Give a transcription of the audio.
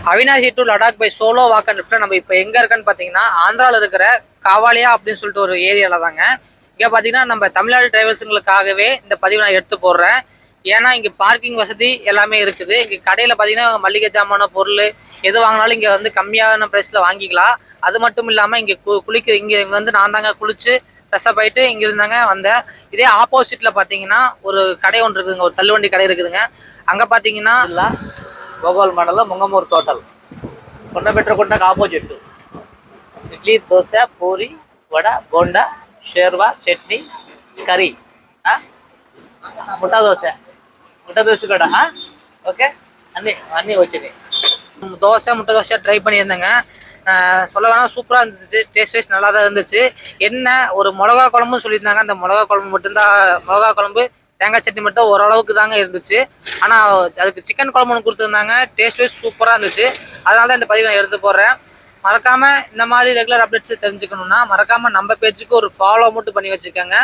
Avinashi to Ladakh by solo walk and ட்ரிப்ல நம்ம இப்போ எங்கே இருக்குன்னு பார்த்தீங்கன்னா ஆந்திராவில் இருக்கிற காவாலியா அப்படின்னு சொல்லிட்டு ஒரு ஏரியாவில் தாங்க. இங்கே பார்த்தீங்கன்னா நம்ம தமிழ்நாடு டிரைவர்ஸுங்களுக்காகவே இந்த பதிவு நான் எடுத்து போடுறேன். ஏன்னா இங்கே பார்க்கிங் வசதி எல்லாமே இருக்குது. இங்கே கடையில் பார்த்தீங்கன்னா மளிகை ஜாமான பொருள் எது வாங்கினாலும் இங்கே வந்து கம்மியான ப்ரைஸில் வாங்கிக்கலாம். அது மட்டும் இல்லாமல் இங்கே இங்கே வந்து நான் தாங்க குளிச்சு ஃப்ரெஷ்ஷப் ஆகிட்டு இங்கே இருந்தாங்க வந்தேன். இதே ஆப்போசிட்டில் பார்த்தீங்கன்னா ஒரு கடை ஒன்று இருக்குதுங்க, ஒரு தள்ளுவண்டி கடை இருக்குதுங்க. அங்கே பார்த்தீங்கன்னா భోగోల్ మండలం ముంగమూరు తోటలు కొండబెట్టకుండకు ఆపోజిట్ ఇడ్లీ దోశ పూరి వడ బోండా షేర్వా చట్నీ కర్రీ ముఠా దోశ కూడా ఓకే అన్నీ అన్నీ వచ్చినాయి. தோசை முட்டை தோசை ட்ரை பண்ணியிருந்தேங்க. சொல்ல வேணால் சூப்பராக இருந்துச்சு. டேஸ்ட் வைஸ் நல்லா தான் இருந்துச்சு. என்ன ஒரு மிளகா குழம்புன்னு சொல்லியிருந்தாங்க. அந்த மிளகா குழம்பு மட்டும்தான், மிளகா குழம்பு தேங்காய் சட்னி மட்டும் ஓரளவுக்கு தாங்க இருந்துச்சு. ஆனால் அதுக்கு சிக்கன் குழம்பு ஒன்று கொடுத்துருந்தாங்க. டேஸ்ட் வைஸ் சூப்பராக இருந்துச்சு. அதனால தான் இந்த பதிவை நான் எடுத்து போடுறேன். மறக்காமல் இந்த மாதிரி ரெகுலர் அப்டேட்ஸ் தெரிஞ்சுக்கணுன்னா மறக்காமல் நம்ம பேஜுக்கு ஒரு ஃபாலோ மட்டும் பண்ணி வச்சுக்கோங்க.